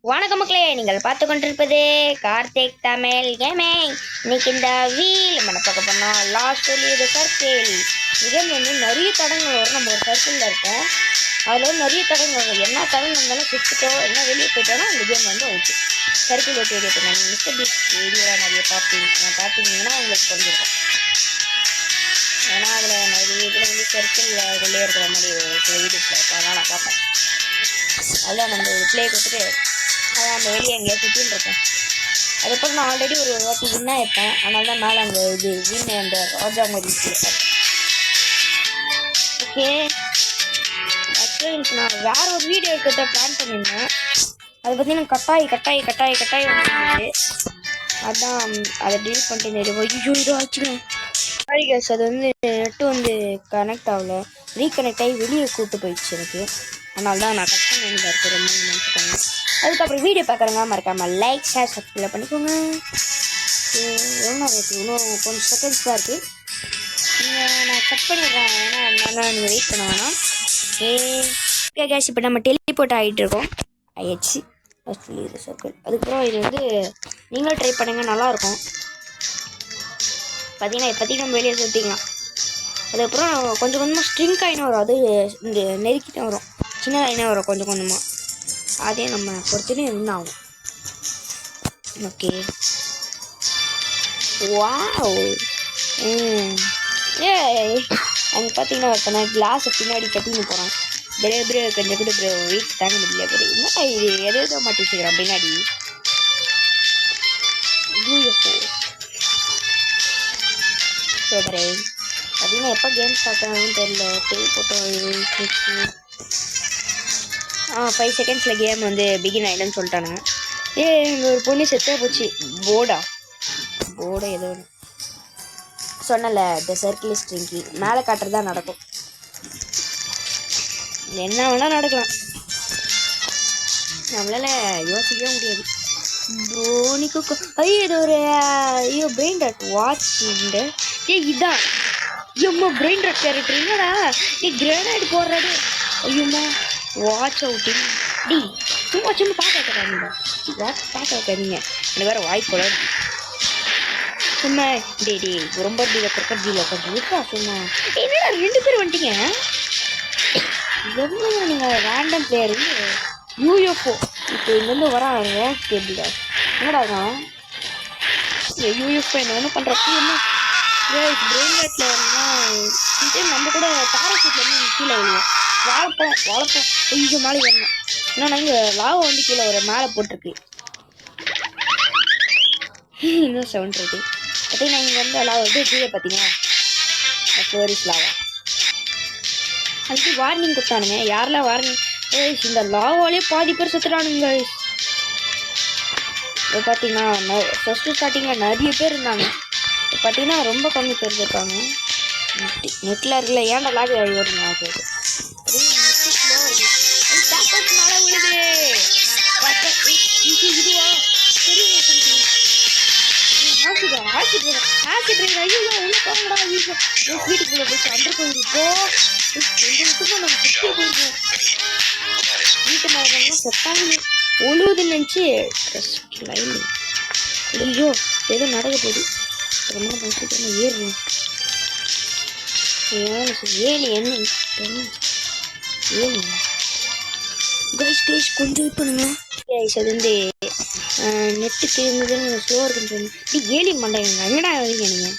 வணக்கம் மக்களே, நீங்கள் பார்த்து கொண்டிருப்பது கார்த்திக் தமிழ் கேமிங். இன்னைக்கு இந்த வீல் நம்ம பார்க்க போனோம். லாஸ்ட் இது சர்க்கிள் இதன் வந்து நிறைய தடங்கள் வரும். நம்ம ஒரு சர்க்கிளில் இருக்கோம், அதில் வந்து நிறைய தடங்கள் வரும். என்ன தடங்கள் இருந்தாலும் சுற்றிட்டோ என்ன வெளியே போயிட்டோன்னா அந்த கேம் வந்து அவுட்டு. சர்க்கிள் ஓட்டு வீடியோ பண்ணாங்க. மிஸ்டர் பீஸ் வீடியோலாம் நிறைய பார்த்தீங்கன்னா உங்களுக்கு தெரிஞ்சிருக்கும். ஏன்னா அதில் நிறைய இதில் வந்து சர்க்கிளில் உள்ளே இருக்கிற மாதிரி சில வீடியோஸில் இருக்கும். அதனால் நான் பார்ப்பேன். அதில் நம்ம ப்ளே கொடுத்துட்டு அதான் அந்த வெளியே எங்கேயா சுற்றின்னு இருக்கேன். அதுக்கப்புறம் நான் ஆல்ரெடி ஒரு வாட்டி வின்னா இருப்பேன். அதனால தான் மேலே அந்த இது வின் அந்த ராஜா மாதிரி பார்த்தேன். ஓகே, ஆக்சுவலி நான் வேற ஒரு வீடியோ எடுக்கிறத பிளான் பண்ணியிருந்தேன். அதை பார்த்தீங்கன்னா கட்டாய் வந்துச்சு. அதான் அதை டெலிட் பண்ணிட்டு இதோ ஆச்சுக்கேன். சாரி கேஸ், அது வந்து நெட்டு வந்து கனெக்ட் ஆகல, ரீகனெக்ட் ஆகி வெளியே கூப்பிட்டு போயிடுச்சு எனக்கு. அதனால தான் நான் கட் பண்ண வேண்டியதாக இருக்குது. ரொம்ப நினச்சிக்கோங்க. அதுக்கப்புறம் வீடியோ பார்க்குறவங்க மறக்காமல் லைக் ஷேர் சப்ஸ்கிரைப் பண்ணிக்கோங்க. எவ்வளோ இருக்குது? இன்னும் கொஞ்சம் செகண்ட்ஸ் தான் இருக்குது. நான் கட் பண்ணிடுறேன். ஏன்னா நீங்கள் வெயிட் பண்ண வேணாம். ஓகே கேஷ், இப்போ நம்ம டெலிபோர்ட் ஆகிட்டு இருக்கோம். ஆயிடுச்சு ஆக்சுவலி இது சர்க்கிள். அதுக்கப்புறம் இது வந்து நீங்களும் ட்ரை பண்ணுங்கள், நல்லாயிருக்கும். பார்த்தீங்கன்னா இப்போதைக்கு நம்ம வெளியே சுற்றிக்கலாம். அதுக்கப்புறம் கொஞ்சம் கொஞ்சமாக ஸ்ட்ரிங்க் ஆகினா வரும். அது இங்கே நெருக்கிட்டே வரும், சின்ன ஆகினா வரும் கொஞ்சம் கொஞ்சமாக. அதே நம்ம பொறுத்துட்டு என்ன ஆகும். Okay, wow. ஏ அங்கே பார்த்தீங்கன்னா ஒருத்தனை கிளாஸை பின்னாடி கட்டின்னு போகிறான். ப்ரோ கொஞ்சம் கூட ப்ரோ வெயிட் தாங்க முடியல ப்ரோ. என்ன இது எதோ மாட்டி வச்சுக்கிறான் பின்னாடி. சரி, அப்படின்னா எப்போ கேம் ஸ்டார்ட் ஆகும்னு தெரியல. போட்டோ 5 செகண்ட்ஸில் கேம் வந்து பிகின் ஆகிடுன்னு சொல்லிட்டானுங்க. ஒரு பொண்ணு செத்தே போச்சு. போர்டை ஏதோ சொன்னல, இந்த சர்க்கிள் ஸ்ட்ரிங்கி மேலே காட்டுறதா நடக்கும். என்ன வேணால் நடக்கலாம், நம்மளால யோசிக்கவே முடியாது. ப்ரோனிக்கு இது ஒரு பிரெயின் டாட் வாட்ச். இதான் ஐயோம்மா பிரெயின் டாட் கேரக்டர். என்னடா கிரேனைட் போடுறது. ஐயோம்மா வாட்ச் அவுட்டிங். சும்மா பார்க்க வைக்காதீங்க. எனக்கு வேறு வாய்ப்பு சும்மா ரொம்ப கொஞ்சம் விட்டா சும்மா. என்னடா 2 பேர் வந்துட்டீங்க. எவ்வளோ நீங்கள் ரேண்டம் பிளேயர் யூஎஃப்ஓ இப்போ இங்கேருந்து வராங்க கேபிள். என்னடா யூஎஃப்ஓ என்ன ஒன்றும் பண்ணுறப்ப என்ன பிரெயின் லைட்டில் வரணும். நம்ம கூட பேராசூட்டில் வந்து கீழே விழுவோம். வாழைப்பழம் கொஞ்சம் மேலே வரணும். ஏன்னா இங்கே லாவை வந்து கீழே வர மேலே போட்டிருக்கு. இன்னும் 7 இருக்கு. பார்த்தீங்கன்னா இங்கே வந்து லாவை வந்து கீழே பார்த்தீங்கன்னா ஃப்ளோரிஸ் லாவா. அதுக்கு வார்னிங் கொடுத்தானுங்க. யாரெல்லாம் வார்னிங்? இந்த லாவாலே பாதி பேர் செத்துட்டானுங்க. இப்போ பார்த்தீங்கன்னா ஃபஸ்ட்டு ஸ்டார்டிங்கில் நிறைய பேர் இருந்தாங்க. இப்போ பார்த்தீங்கன்னா ரொம்ப கம்மி பேர் இருக்காங்க. நெட்டில் இருக்குல்ல, ஏன்டா லாக் ஆகி வருங்க. அது மழை விழுது. இதுவா வீட்டுக்குள்ள போயிட்டு அண்டர் போயிருக்கோம். வீட்டு மேலே செத்தாங்க ஒழுகுதுன்னு நினச்சி ஐயோ ஏதோ நடக்க போகுது. ஏறுறேன். கொஞ்சம் வெயிட் பண்ணுங்க. அது வந்து நெட்டுக்கு இருந்ததுன்னு ஸ்லோவாக இருக்குன்னு சொன்னேன். ஏலியன் பண்ணுறாங்க. என்னடா வரீங்க நீங்கள்?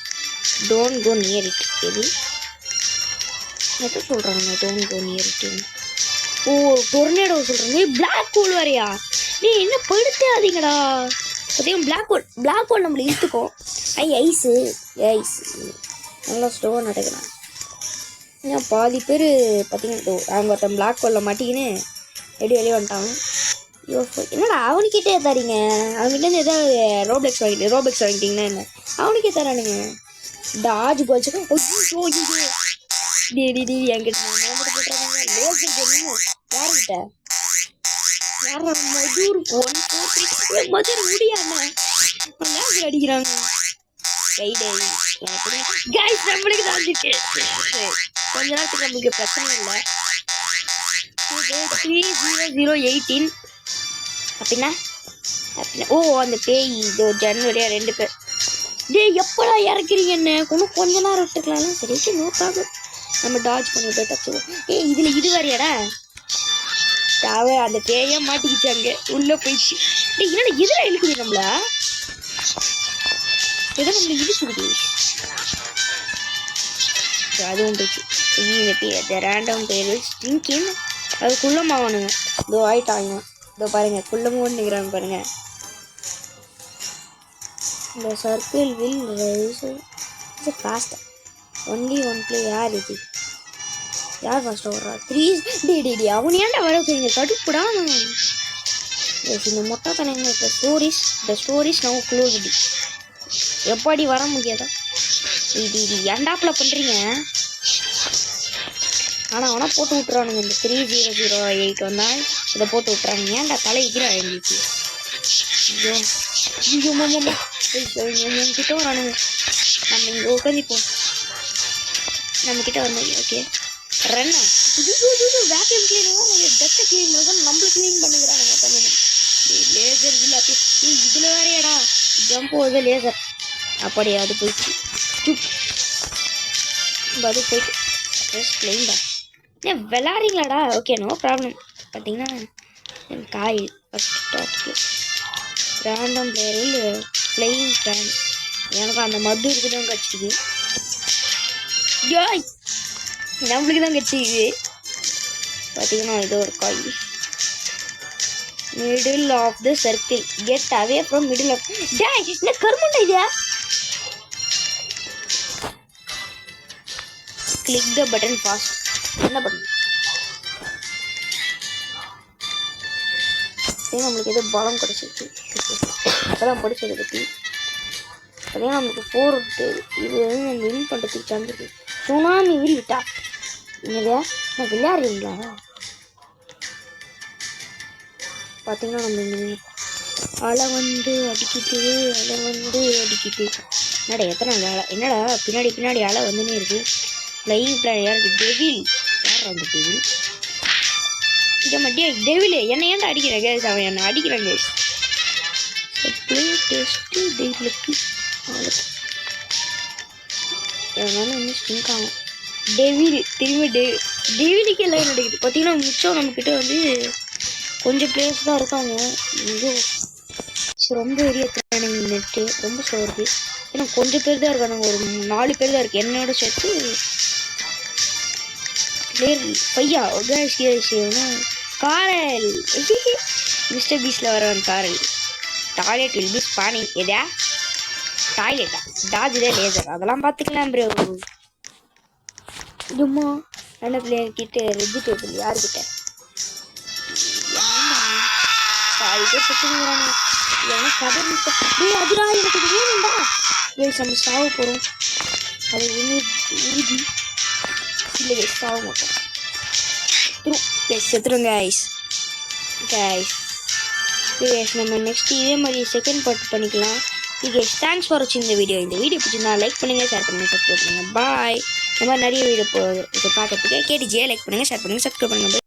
Don't go near it. எது எதை சொல்கிறாங்க? Don't go near it. ஓ டொர்னேடோ சொல்கிறாங்க. பிளாக் ஹோல் வரையா? நீ என்ன படுத்தாதீங்கடா. பார்த்தீங்கன்னா பிளாக் ஹோல் நம்மளை இழுத்துக்கும். ஐஸு நல்லா ஸ்லோவாக நடக்கிறான். ஏன் பாதி பேர் பார்த்தீங்கன்னா அவங்க ஒருத்தன் பிளாக் ஹோலில் மாட்டிக்கின்னு எப்படி வெளியே வந்துட்டாங்க. என்னடா அவனுக்கிட்டே தரீங்க? அவன்கிட்ட ஏதாவது ரோபெக்ஸ் வாங்கிட்டீங்கன்னா என்ன அவனுக்கே தரானுங்க. டாஜ் பால்ஸுக்கு என்கிட்ட யார்கிட்ட மதுர் முடியாம அடிக்கிறாங்க. நம்மளுக்கு தான் கொஞ்ச நேரத்துக்கு நம்மளுக்கு பிரச்சனை இல்லை. 30018 அப்படின்னா ஓ அந்த பேய் இதோ ஜனவரியா 2 பேர். டேய் எப்படா இறக்குறீங்க என்ன? கொஞ்ச நேரம் விட்டுருக்கலாம். சரி ஓகே நோ ப்ராப்ளம். நம்ம டாஜ் பண்ணிட்டு தச்சுவோம். இதில் இது வரையாடா அந்த பேயே மாட்டிக்கிச்சு அங்கே உள்ளே போயிடுச்சு. டேய் என்னடா இதில் இழுக்குது நம்மளா? ஏதோ நம்மள இழுக்குது. அதுவும் போயிடுச்சு. இந்த பேர் ரேண்டம் பேர் ஸ்ட்ரிங்கின் அது குள்ளமாகணுங்க. இதோ ஆயிட்டாங்க. இதோ பாருங்க குள்ளமும் நிற்கிறாங்க பாருங்க. இந்த circle will rise fast only one play. யார் இது? யார் ஃபஸ்ட்டாக வர்றா? 3 டே அவன் ஏன்டா வர வைக்கிறீங்க? கடுப்புடா. இந்த மொட்டை தலைங்க த ஸ்டோரிஸ் நவ் க்ளோஸ்டு. எப்படி வர முடியாதா? இது ஏண்டாப்பில் பண்ணுறீங்க? ஆனால் அவனா போட்டு விட்றானுங்க. இந்த 3008 வந்தால் இதை போட்டு விட்றாங்க. ஏன்டா தலைக்கிறா எங்களுக்கு? ஐயோ ஐயோ மாமா கிட்ட வரானுங்க. நம்ம இங்கே உட்காந்துப்போம். நம்மக்கிட்ட வந்தாங்க. ஓகே ரன்னா வேக்யூம் கிளீனர் டஸ்ட்டை கிளீன் பண்ண நம்மளுக்கு கிளீன் பண்ணுங்கிறானுங்க. தமிழ் லேசர் இல்லை அப்படி இதில் வேறையாடா ஜம்ப் போகுது லேசர். அப்படியே அது போயிடுச்சு. அது போயிட்டு ட்ரெஸ் கிளீன்டா. ஏன் விளாட்றீங்களாடா? Okay no problem. பார்த்தீங்கன்னா காய் ஃபஸ்ட் டாப்க்கு ரேண்டம் பிளேயரில் ஃப்ளையிங் ஃபேன் எனக்கு அந்த மது இருக்குதான் கிடச்சிது. யாய் நம்மளுக்கு தான் கிடச்சிது. பார்த்தீங்கன்னா இது ஒரு காய். Middle of the circle get away from middle of. டேய் என்ன கர்மண்டா இது? Click the button fast. என்ன பட்டன்? நம்மளுக்கு எதோ பலம் கிடச்சிருக்கு. அதெல்லாம் படிச்சதை பற்றி பார்த்தீங்கன்னா நம்மளுக்கு 4 இது வந்து நம்ம வின் பண்ணுறதுக்கு சான்ஸ் இருக்கு. சுனாமி வில் விட்டா என்னது நான் விளையாடுறீங்களா? பார்த்தீங்கன்னா நம்ம இங்கே அலை வந்து அடிக்கிட்டு என்னடா எத்தனை அலை? என்னடா பின்னாடி அலை வந்துன்னே இருக்குது. ஃப்ளையிங் பிளான் யாருக்கு? டெவில். யார் அந்த டெவில்? இதை மட்டும் டெவில் என்ன ஏன்டா அடிக்கிறேன் கேஸ்? அவன் என்ன அடிக்கிறான் கேஸ். ப்ளே டெஸ்ட்டு டெவிலுக்கு எவனாலும் இன்னும் ஸ்டிங்க் ஆகும். டெவில் திரும்பி டெவிலுக்கு எல்லாம் நடக்குது. பார்த்தீங்கன்னா மிச்சம் நம்மக்கிட்ட வந்து கொஞ்சம் பிளேஸ் தான் இருக்காங்க. ஐயோ ரொம்ப ஏரியா நெட்டு ரொம்ப ஸ்லோ இருக்குது. ஏன்னா கொஞ்சம் பேர் தான் இருக்கானுங்க. ஒரு 4 பேர் தான் இருக்குது என்னோட சேர்த்து. பையா காரல் மிஸ்டர் பீஸில் வரவன் காரல். Toilet will be spanning. எதா டாய்லெட்டா? டாஜ் தான் லேசர் அதெல்லாம் பார்த்துக்கலாம் ப்ரோ. இதுமா நல்ல பிள்ளைங்க கிட்ட வெஜிடேபிள் யாருக்கிட்ட பாதி பேர் சுற்றுங்கிறாங்க. ஏன்னா கதை அதுடா எனக்கு இது வேணும்டா. நம்ம சாவ போகிறோம். அது உறுதி இல்லை கைஸ் சாவ மாட்டோம். செத்துரும் கைஸ். நம்ம நெக்ஸ்ட் இதே மாதிரி செகண்ட் பார்ட் பண்ணிக்கலாம். தேங்க்ஸ் ஃபார் வாட்சிங் இந்த வீடியோ. இந்த வீடியோ பிடிச்சிருந்தா லைக் பண்ணுங்கள், ஷேர் பண்ணுங்கள், சப்ஸ்கிரைப் பண்ணுங்கள். பாய். இந்த மாதிரி நிறைய வீடியோ பார்க்கறதுக்கு கேடிஜியை லைக் பண்ணுங்கள், ஷேர் பண்ணுங்கள், சப்ஸ்கிரைப் பண்ணுங்கள்.